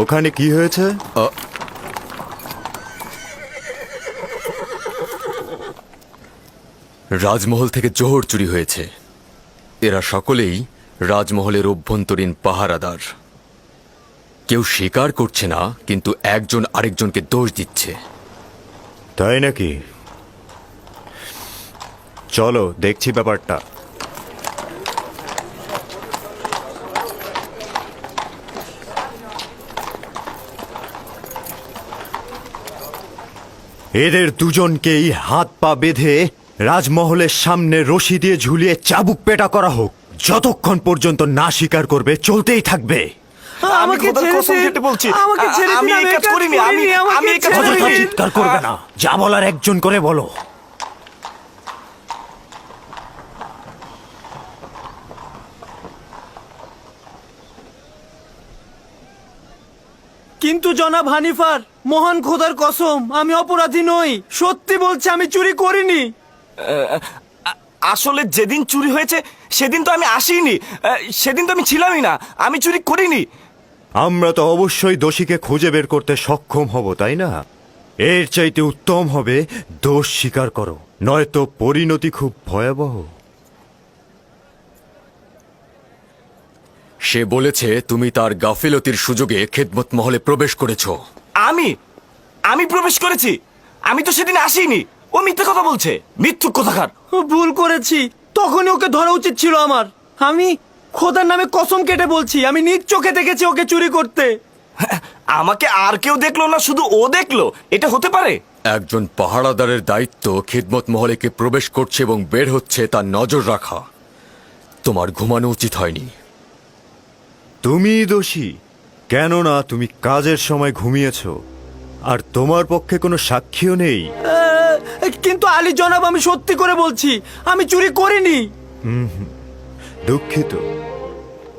ওখানে কি হয়েছে? রাজমহল থেকে জোহর চুরি হয়েছে। এরা সকলেই রাজমহলের অভ্যন্তরীণ পাহারাদার। কেউ স্বীকার করছে না, কিন্তু একজন আরেকজনকে দোষ দিচ্ছে। তাই নাকি? চলো দেখছি ব্যাপারটা। এদের দুজনকেই হাত পা বেঁধে রাজমহলের সামনে রশি দিয়ে ঝুলিয়ে চাবুক পেটা করা হোক। যতক্ষণ পর্যন্ত না স্বীকার করবে চলতেই থাকবে। আমাকে কসম কেটে বলছি, আমি এই কাজ করিনি। আমি এই কাজ অযথা করিনি। চিৎকার করবে না, যা বলার একজন করে বলো। কিন্তু জনাব হানিফার, মহান খোদার কসম, আমি অপরাধী নই। সত্যি বলছি, আমি চুরি করিনি। আসলে যেদিন চুরি হয়েছে সেদিন তো আমি আসিনি। সেদিন তো আমি ছিলামই না। আমি চুরি করিনি। আমরা তো অবশ্যই দোষীকে খুঁজে বের করতে সক্ষম হব, তাই না? এর চাইতে উত্তম হবে দোষ স্বীকার করো, নয়তো পরিণতি খুব ভয়াবহ। সে বলেছে তুমি তার গাফিলতির সুযোগে খেদমত মহলে প্রবেশ করেছ। আমি প্রবেশ করেছি? আমি তো সেদিন আসিনি। ও মিথ্যে কথা বলছে, মিথ্যুক কথাকার। ভুল করেছি, তখনই ওকে ধরা উচিত ছিল আমার। আমি খোদার নামে কসম কেটে বলছি, আমি নিজ চোখে দেখেছি ওকে চুরি করতে। আমাকে আর কেউ দেখলো না, শুধু ও দেখলো? এটা হতে পারে? একজন পাহারাদারের দায়িত্ব খেদমত মহলে কে প্রবেশ করছে এবং বের হচ্ছে তার নজর রাখা। তোমার ঘুমানো উচিত হয়নি। তুমি দোষী, কেননা তুমি কাজের সময় ঘুমিয়েছ, আর তোমার পক্ষে কোনো সাক্ষীও নেই। কিন্তু আলী জনাব, আমি সত্যি করে বলছি, আমি চুরি করিনি। দুঃখিত।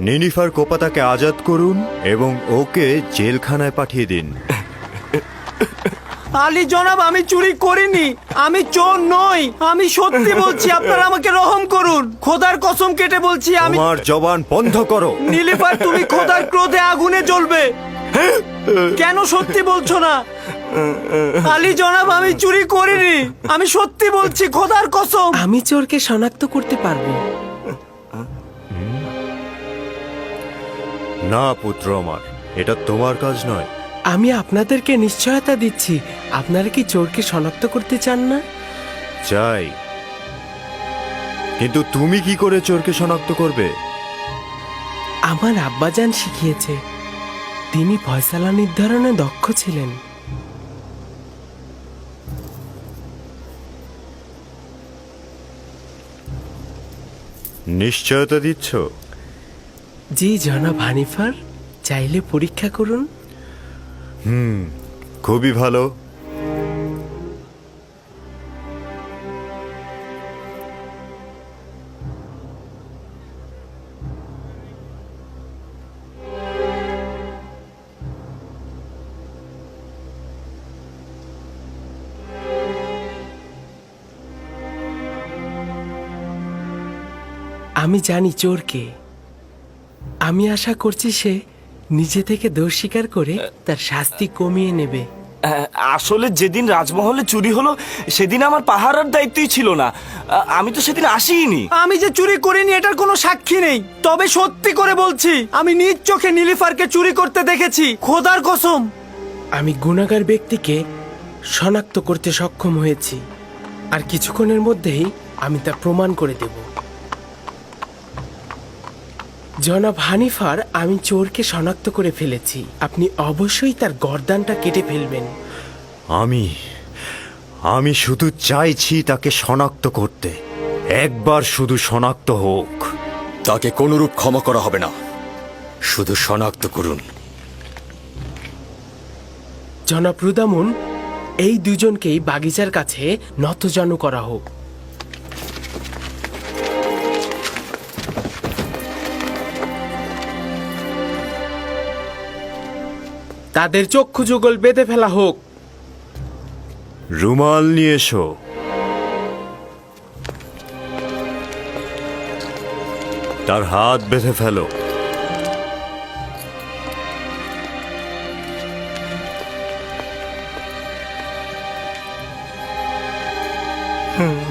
নিনিফার কোপাতাকে আজাদ করুন এবং ওকে জেলখানায় পাঠিয়ে দিন। আলী জনাব, আমি চুরি করিনি, আমি চোর নই, আমি সত্যি বলছি। আপনারা আমাকে রহম করুন, খোদার কসম কেটে বলছি। আমি তোমার জবান বন্ধ করো। নীলিফার, তুমি খোদার ক্রোধে আগুনে জ্বলবে। কেন সত্যি বলছো না? আলী জনাব, আমি চুরি করিনি, আমি সত্যি বলছি, খোদার কসম। আমি চোরকে শনাক্ত করতে পারবো। না পুত্র আমার, এটা তোমার কাজ নয়। আমি আপনাদেরকে নিশ্চয়তা দিচ্ছি। আপনারা কি চোরকে শনাক্ত করতে চান না? চাই, কিন্তু তুমি কি করে চোরকে শনাক্ত করবে? আমার আব্বাজান শিখিয়েছে। তিনি ফয়সালা নির্ধারণে দক্ষ ছিলেন। নিশ্চয়তা দিচ্ছ? জি জনাব হানিফার, চাইলে পরীক্ষা করুন। খুবই ভালো। আমি জানি চোরকে। আমি আশা করছি সে নিজে থেকে দোষ স্বীকার করে তার শাস্তি কমিয়ে নেবে। আসলে যেদিন রাজমহলে চুরি হলো সেদিন আমার পাহারার দায়িত্বই ছিল না। আমি তো সেদিন আসিনি। আমি যে চুরি করিনি এটার কোনো সাক্ষী নেই, তবে সত্যি করে বলছি, আমি নিজ চোখে নীলিফারকে চুরি করতে দেখেছি, খোদার কসম। আমি গুনাহগার ব্যক্তিকে শনাক্ত করতে সক্ষম হয়েছি, আর কিছুক্ষণের মধ্যেই আমি তা প্রমাণ করে দেব। জনাব হানিফার, আমি চোরকে শনাক্ত করে ফেলেছি। আপনি অবশ্যই তার গর্দানটা কেটে ফেলবেন। আমি শুধু চাইছি তাকে শনাক্ত করতে। একবার শুধু শনাক্ত হোক। তাকে কোনরূপ ক্ষমা করা হবে না, শুধু শনাক্ত করুন। জনাব রুদামুন, এই দুজনকেই বাগিচার কাছে নতজানু করা হোক। তাদের চক্ষু যুগল বেঁধে ফেলা হোক। রুমাল নিয়ে এসো। তার হাত বেঁধে ফেলো। হুম